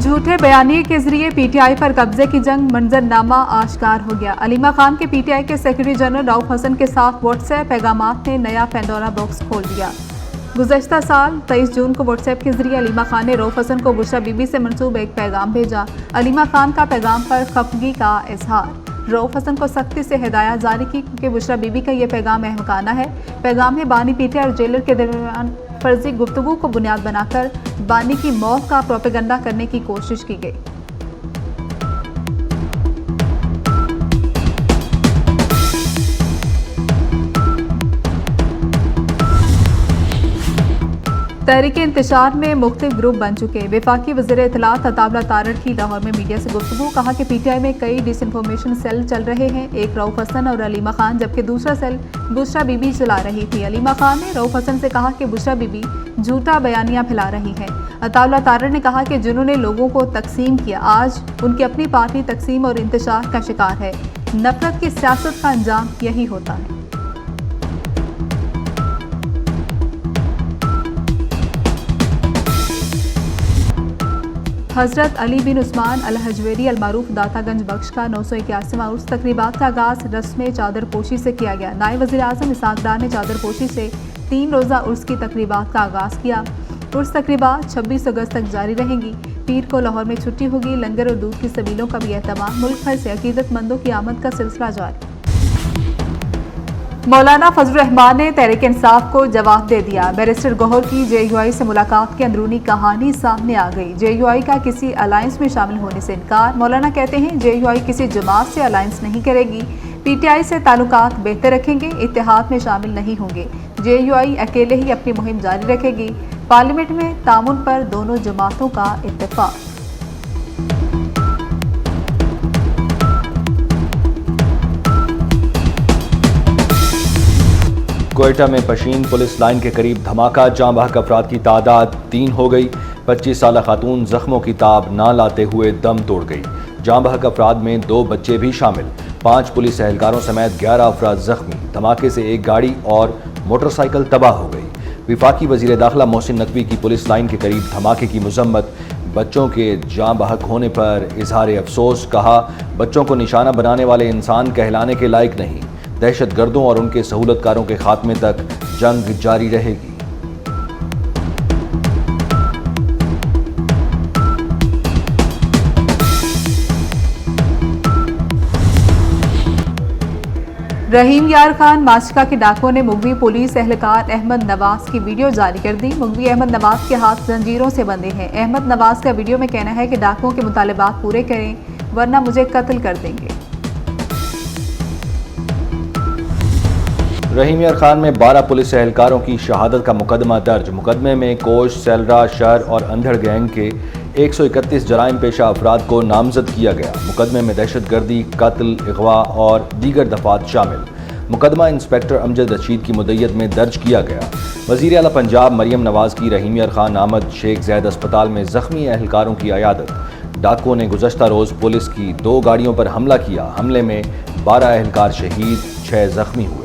झूठे बयानिए के जरिए पीटीआई पर कब्जे की जंग, मंजरनामा आश्कार हो गया। अलीमा खान के पीटीआई के सेक्रेटरी जनरल रऊफ हसन के साथ व्हाट्सएप पैगामात ने नया पेंडोरा बॉक्स खोल दिया। गुज़श्ता साल 23 जून को व्हाट्सएप के जरिए अलीमा खान ने रऊफ हसन को बुशरा बीबी से मंसूब एक पैगाम भेजा। अलीमा खान का पैगाम पर खफगी का इजहार, रऊफ हसन को सख्ती से हिदायत जारी की क्योंकि बुशरा बीबी का ये पैगाम अहमकाना है। पैगाम में बानी पीटीआई और जेलर के दरमियान फर्जी गुफ्तगू को बुनियाद बनाकर बानी की मौत का प्रोपेगेंडा करने की कोशिश की गई। तहरीक इंतशार में मुख्तलिफ ग्रुप बन चुके। वफाकी वज़ीर इत्तलात अताउल्लाह तारड़ की लाहौर में मीडिया से गुफ्तगू, कहा कि पीटीआई में कई डिसइंफॉर्मेशन सेल चल रहे हैं, एक रऊफ हसन और अलीमा खान जबकि दूसरा सेल बुशरा बीबी चला रही थी। अलीमा खान ने रऊफ हसन से कहा कि बुशरा बीबी झूठा बयानिया फैला रही है। अताउल्लाह तारड़ ने कहा कि जिन्होंने लोगों को तकसीम किया, आज उनकी अपनी पार्टी तकसीम और इंतशार का शिकार है। नफरत की सियासत का अंजाम यही होता है। हज़रत अली बिन उस्मान अल हजवेरी अल मारूफ दातागंज बख्श का 981वां उर्स तकरीबात का आगाज़ रस्म चादर पोशी से किया गया। नायब वज़ीर आज़म इसहाक़ डार ने चादर पोशी से 3 रोज़ा उर्स की तकरीबात का आगाज़ किया। उर्स तकरीबात 26 अगस्त तक जारी रहेंगी। पीर को लाहौर में छुट्टी होगी। लंगर और दूध की सबीलों का भी एहतमाम। मुल्क भर से अकीदतमंदों की आमद का सिलसिला जारी। मौलाना फजलुर रहमान ने तहरीक इंसाफ को जवाब दे दिया। बैरिस्टर गौहर की जेयूआई से मुलाकात की अंदरूनी कहानी सामने आ गई। जेयूआई का किसी अलायंस में शामिल होने से इनकार। मौलाना कहते हैं जेयूआई किसी जमात से अलायंस नहीं करेगी, पीटीआई से ताल्लुकात बेहतर रखेंगे, इत्तेहाद में शामिल नहीं होंगे। जेयूआई अकेले ही अपनी मुहिम जारी रखेगी। पार्लियामेंट में तामुन पर दोनों जमातों का इत्तेफाक। क्वेटा में पशीन पुलिस लाइन के करीब धमाका, जाँ बहक अफराद की तादाद 3 हो गई। 25 साला खातून जख्मों की ताब ना लाते हुए दम तोड़ गई। जाँ बहक अफराद में 2 बच्चे भी शामिल। 5 पुलिस एहलकारों समेत 11 अफराद जख्मी। धमाके से एक गाड़ी और मोटरसाइकिल तबाह हो गई। विफाकी वजीर दाखिला मोहसिन नकवी की पुलिस लाइन के करीब धमाके की मजम्मत। बच्चों के जाँ बहक होने पर इजहार अफसोस, कहा बच्चों को निशाना बनाने वाले इंसान कहलाने के लायक नहीं। दहशत गर्दों और उनके सहूलतकारों के खात्मे तक जंग जारी रहेगी। रहीम यार खान माशिका के डाकुओं ने मुगवी पुलिस एहलकार अहमद नवाज की वीडियो जारी कर दी। मुगवी अहमद नवाज के हाथ जंजीरों से बंधे हैं। अहमद नवाज का वीडियो में कहना है कि डाकुओं के मुतालिबात पूरे करें वरना मुझे कत्ल कर देंगे। रहीम यार खान में 12 पुलिस एहलकारों की शहादत का मुकदमा दर्ज। मुकदमे में कोश, सेलरा, शर और अंधड़ गैंग के 131 जराइम पेशा अफराद को नामजद किया गया। मुकदमे में दहशतगर्दी, कत्ल, अगवा और दीगर दफात शामिल। मुकदमा इंस्पेक्टर अमजद रशीद की मुद्दत में दर्ज किया गया। वज़ीर आला पंजाब मरियम नवाज की रहीम यार खान आमद शेख ज़ैद अस्पताल में ज़ख्मी एहलकारों की अयादत। डाकुओं ने गुज़श्ता रोज़ पुलिस की 2 गाड़ियों पर हमला किया। हमले में 12 एहलकार शहीद, 6 जख्मी हुए।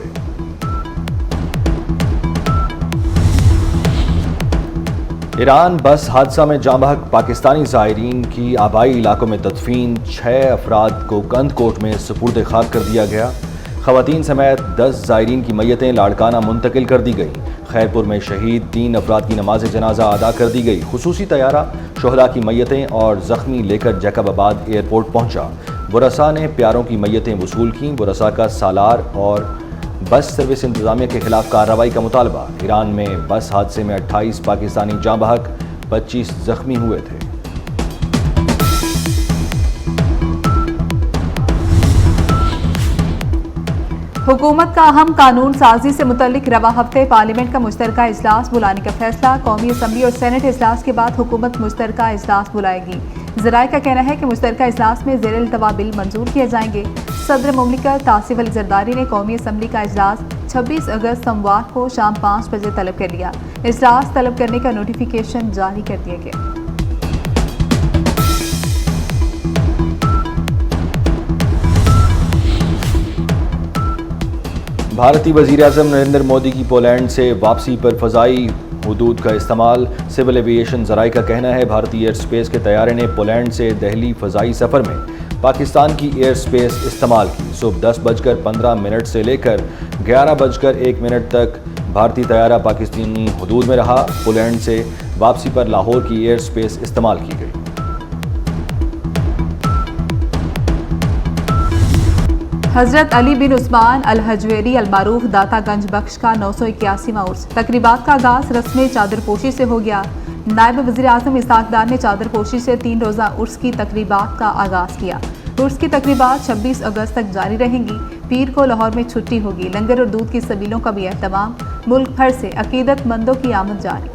ईरान बस हादसा में जाँ बहक पाकिस्तानी ज़ायरीन की आबाई इलाकों में तदफीन। 6 अफराद को कंदकोट में सुपुर्द खाक कर दिया गया। ख़वातीन समेत 10 ज़ायरीन की मैयतें लाड़काना मुंतकिल कर दी गई। खैरपुर में शहीद 3 अफराद की नमाज जनाजा अदा कर दी गई। खुसूसी तैयारा शोहदा की मैयतें और ज़ख्मी लेकर जैकबाबाद एयरपोर्ट पहुँचा। बुरसा ने प्यारों की मैयतें वसूल की। बुरसा का सालार और बस सर्विस इंतजामिया के खिलाफ कार्रवाई का मुतालबा। ईरान में बस हादसे में 28 पाकिस्तानी जाँ बहक, 25 जख्मी हुए थे। हुकूमत का अहम कानून साजी से मुतल्लिक रवा हफ्ते पार्लियामेंट का मुश्तरका इजलास बुलाने का फैसला। कौमी असम्बली और सेनेट इजलास के बाद हुकूमत मुश्तरका इजलास बुलाएगी। ज़राए का कहना है कि मुश्तरका इजलास में ज़ेर इल्तवा बिल मंजूर किए जाएंगे। सदर मुमलिकत आसिफ अली जरदारी ने कौमी असम्बली का इजलास 26 अगस्त सोमवार को शाम 5 बजे तलब कर लिया। इजलास तलब करने का नोटिफिकेशन जारी कर दिया गया। भारतीय वज़ीर आज़म नरेंद्र मोदी की पोलैंड से वापसी पर फ़ज़ाई हुदूद का इस्तेमाल। सिविल एविएशन ज़राए का कहना है भारतीय एयर स्पेस के तैयारे ने पोलैंड से दिल्ली फ़ज़ाई सफ़र में पाकिस्तान की एयर स्पेस इस्तेमाल की। सुबह 10:15 से लेकर 11:01 तक भारतीय तैयारा पाकिस्तानी हुदूद में रहा। पोलैंड से वापसी पर लाहौर की एयर स्पेस इस्तेमाल की गई। हजरत अली बिन उस्मान अल हजवेरी अल मारूफ दाता गंज बख्श का 981वां उर्स। तकरीबात का आगाज रस्म चादरपोशी से हो गया। नायब वज़ीर आज़म इसहाक डार ने चादरपोशी से 3 रोज़ा उर्स की तकरीबात का आगाज किया। उर्स की तकरीबात 26 अगस्त तक जारी रहेंगी। पीर को लाहौर में छुट्टी होगी। लंगर और दूध की सबीलों का भी एहतमाम। मुल्क भर से अकीदतमंदों की आमद जारी।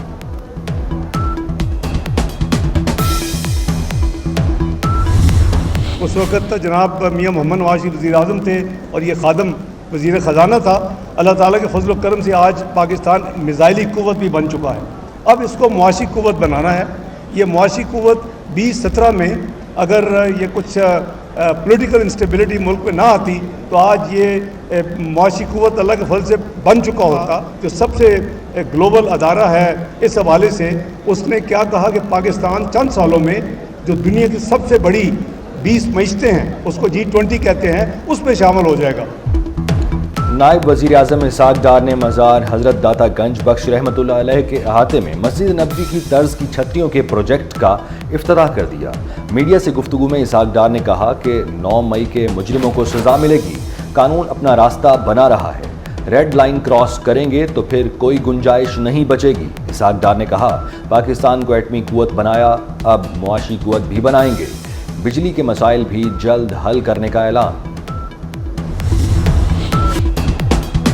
उस वक़्त जनाब मियाँ मोहम्मद नवाज शरीफ वज़ीर आज़म थे और ये खादम वज़ीर ख़जाना था। अल्लाह ताला के फजल करम से आज पाकिस्तान मिज़ाइली क़ुव्वत भी बन चुका है। अब इसको मुआशी क़ुव्वत बनाना है। ये मुआशी क़ुव्वत 2017 में अगर ये कुछ पॉलिटिकल इंस्टेबिलिटी मुल्क में ना आती तो आज ये मुआशी क़ुव्वत अल्लाह के फजल से बन चुका होता। जो सबसे ग्लोबल अदारा है इस हवाले से, उसने क्या कहा कि पाकिस्तान चंद सालों में जो दुनिया की सबसे बड़ी 20 मईशतें हैं, उसको G20 कहते हैं, उस पर शामिल हो जाएगा। नायब वज़ीर आज़म इसहाक डार ने मज़ार हज़रत दाता गंज बख्श रहमतुल्लाह अलैह के अहाते में मस्जिद नबवी की तर्ज की छतरियों के प्रोजेक्ट का इफ्तिताह कर दिया। मीडिया से गुफ्तगू में इसहाक डार ने कहा कि 9 मई के मुजरिमों को सज़ा मिलेगी। कानून अपना रास्ता बना रहा है। रेड लाइन क्रॉस करेंगे तो फिर कोई गुंजाइश नहीं बचेगी। इसहाक डार ने कहा पाकिस्तान को एटमी कुव्वत बनाया, अब मुआशी कुव्वत भी बनाएंगे। बिजली के मसाइल भी जल्द हल करने का ऐलान।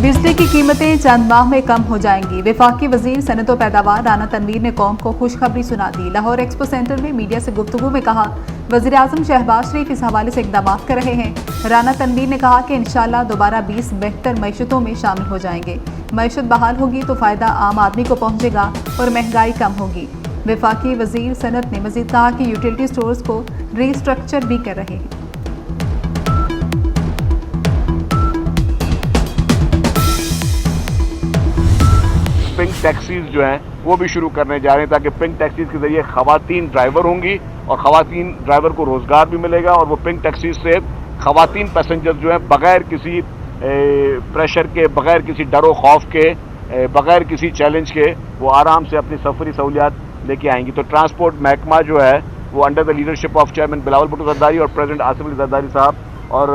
बिजली की कीमतें चंद माह में कम हो जाएंगी। वफाकी वजीर सनत व पैदावार राना तनवीर ने कौम को खुशखबरी सुना दी। लाहौर एक्सपो सेंटर में मीडिया से गुफ्तगू में कहा वज़ीर आज़म शहबाज शरीफ इस हवाले से इक़दाम कर रहे हैं। राना तनवीर ने कहा कि इंशाअल्लाह दोबारा 20 बेहतर मईशतों में शामिल हो जाएंगे। मईशत बहाल होगी तो फ़ायदा आम आदमी को पहुँचेगा और महंगाई कम होगी। वफाकी वज़ीर सनत ने मज़ीद कहा कि यूटिलिटी स्टोर्स को रीस्ट्रक्चर भी कर रहे हैं। पिंक टैक्सीज जो हैं वो भी शुरू करने जा रहे हैं ताकि पिंक टैक्सीज के जरिए ख़वातीन ड्राइवर होंगी और ख़वातीन ड्राइवर को रोज़गार भी मिलेगा और वो पिंक टैक्सीज से ख़वातीन पैसेंजर जो हैं बग़ैर किसी प्रेशर के, बग़ैर किसी डरो खौफ के, बग़ैर किसी चैलेंज के वो आराम से अपनी सफरी सहूलियात लेके आएंगी। तो ट्रांसपोर्ट महकमा जो है वो under the leadership of chairman Bilawal Bhutto Zardari और प्रेसिडेंट आसिफ अली जरदारी साहब और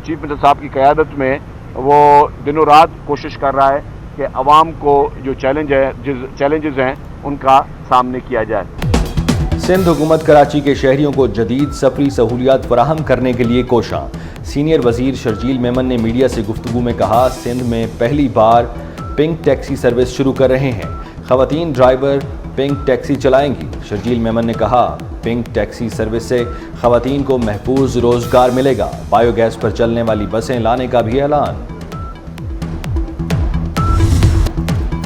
चीफ मिनिस्टर साहब की क़यादत में वो दिनों रात कोशिश कर रहा है कि अवाम को जो चैलेंजेस हैं उनका सामने किया जाए। सिंध हुकूमत कराची के शहरियों को जदीद सफरी सहूलियात फराहम करने के लिए कोशां। सीनियर वजीर शर्जील मेमन ने मीडिया से गुफ्तगू में कहा सिंध में पहली बार पिंक टैक्सी सर्विस शुरू कर रहे हैं। ख़वातीन ड्राइवर पिंक टैक्सी चलाएंगी। शर्जील मेमन ने कहा पिंक टैक्सी सर्विस से ख़वातीन को महफूज रोज़गार मिलेगा। बायोगैस पर चलने वाली बसें लाने का भी ऐलान।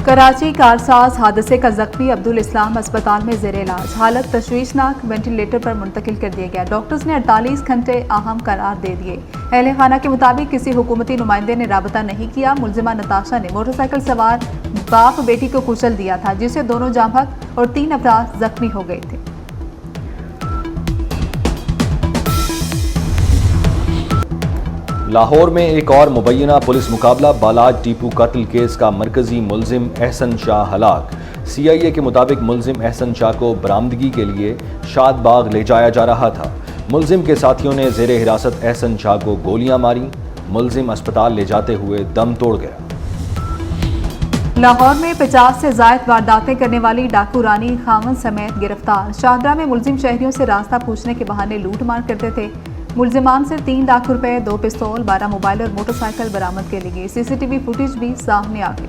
कराची कारसाज हादसे का जख्मी अब्दुल इस्लाम अस्पताल में ज़ेर इलाज। हालत तशवीशनाक, वेंटिलेटर पर मुंतकिल कर दिया गया। डॉक्टर्स ने 48 घंटे अहम करार दे दिए। अहले खाना के मुताबिक किसी हुकूमती नुमाइंदे ने राबता नहीं किया। मुलजिमा नताशा ने मोटरसाइकिल सवार बाप बेटी को कुचल दिया था जिससे दोनों जाँ बहक और 3 अफराद जख्मी हो गए थे। लाहौर में एक और मुबैना पुलिस मुकाबला। बालाज टीपू कत्ल केस का मरकजी मुलजिम एहसन शाह हलाक। CIA के मुताबिक मुलजिम एहसन शाह को बरामदगी के लिए शादबाग ले जाया जा रहा था। मुलजिम के साथियों ने ज़ेरे हिरासत एहसन शाह को गोलियां मारी। मुलजिम अस्पताल ले जाते हुए दम तोड़ गया। लाहौर में 50 से ज़ायद वारदातें करने वाली डाकू रानी खामन समेत गिरफ्तार। शाहदरा में मुलजिम शहरियों से रास्ता पूछने के बहाने लूट मार करते थे। मुलजिमान से 3 लाख रुपए, 2 पिस्तौल, 12 मोबाइल और मोटरसाइकिल बरामद कर ली गई। CCTV फुटेज भी सामने आ गई।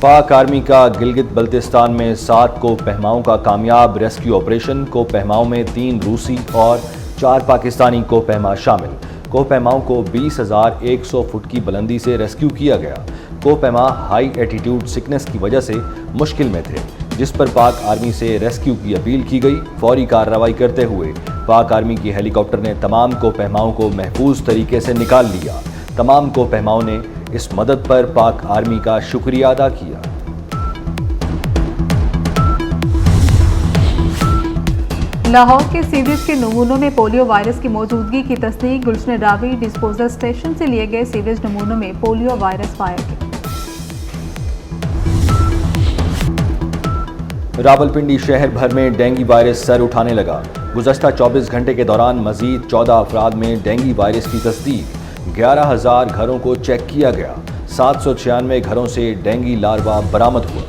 पाक आर्मी का गिलगित बल्तिस्तान में 7 को पहमाओं का कामयाब रेस्क्यू ऑपरेशन। को पहमाओं में 3 रूसी और 4 पाकिस्तानी को पहमा शामिल। को पहमाओं को 20,100 फुट की बुलंदी से रेस्क्यू किया गया। को पहमा हाई एटीट्यूड सिकनेस की वजह से मुश्किल में थे, जिस पर पाक आर्मी से रेस्क्यू की अपील की गई। फौरी कार्रवाई करते हुए पाक आर्मी की हेलीकॉप्टर ने तमाम को पहमाओं को महफूज तरीके से निकाल लिया। तमाम को पहमाओं ने इस मदद पर पाक आर्मी का शुक्रिया अदा किया। लाहौर के सीवरेज के नमूनों में पोलियो वायरस की मौजूदगी की तस्दीक। गुलशन रावी डिस्पोजल स्टेशन से लिए गए सीवरेज नमूनों में पोलियो वायरस पाया गया। रावलपिंडी शहर भर में डेंगू वायरस सर उठाने लगा। गुज़श्ता 24 घंटे के दौरान मजीद 14 अफराद में डेंगू वायरस की तस्दीक। 11,000 घरों को चेक किया गया। 796 घरों से डेंगू लार्वा बरामद हुआ।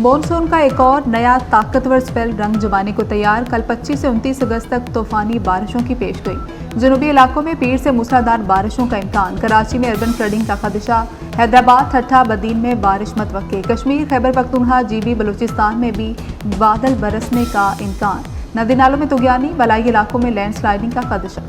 मॉनसून का एक और नया ताकतवर स्पेल रंग जमाने को तैयार। कल 25 से 29 अगस्त तक तूफानी बारिशों की पेशगोई। जनूबी इलाकों में पीर से मूसलाधार बारिशों का इम्कान। कराची में अर्बन फ्लडिंग का खदशा। हैदराबाद, ठट्ठा, बदीन में बारिश मतवक्के। कश्मीर, खैबर पख्तूनख्वा, जीबी, बलूचिस्तान में भी बादल बरसने का इम्कान। नदी नालों में तुगयानी। बलाई इलाकों में लैंडस्लाइडिंग का खदशा।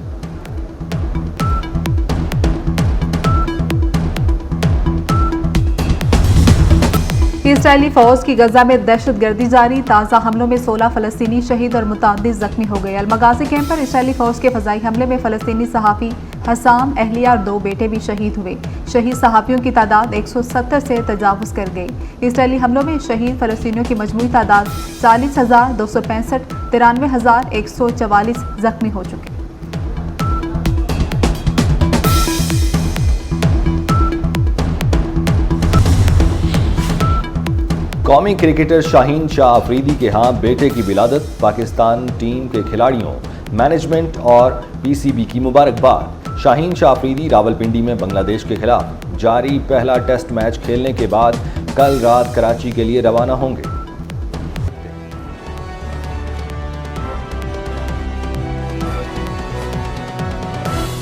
इसराइली फौज की गजा में दहशतगर्दी जारी। ताज़ा हमलों में 16 फलस्तीनी शहीद और मुताद्दिद जख्मी हो गए। अलमगाजी कैंप पर इसराइली फौज के फजाई हमले में फलस्तीनी सहाफ़ी हसाम, अहलिया और 2 बेटे भी शहीद हुए। शहीद सहाफ़ियों की तादाद 170 से तजावुज़ कर गई। इसराइली हमलों में शहीद फलस्तीनियों की मजमूई तादाद 40,265, 93,144 जख्मी हो चुके। कौमी क्रिकेटर शाहीन शाह अफरीदी के यहाँ बेटे की विलादत। पाकिस्तान टीम के खिलाड़ियों, मैनेजमेंट और पीसीबी की मुबारकबाद। शाहीन शाह अफरीदी रावलपिंडी में बांग्लादेश के खिलाफ जारी पहला टेस्ट मैच खेलने के बाद कल रात कराची के लिए रवाना होंगे।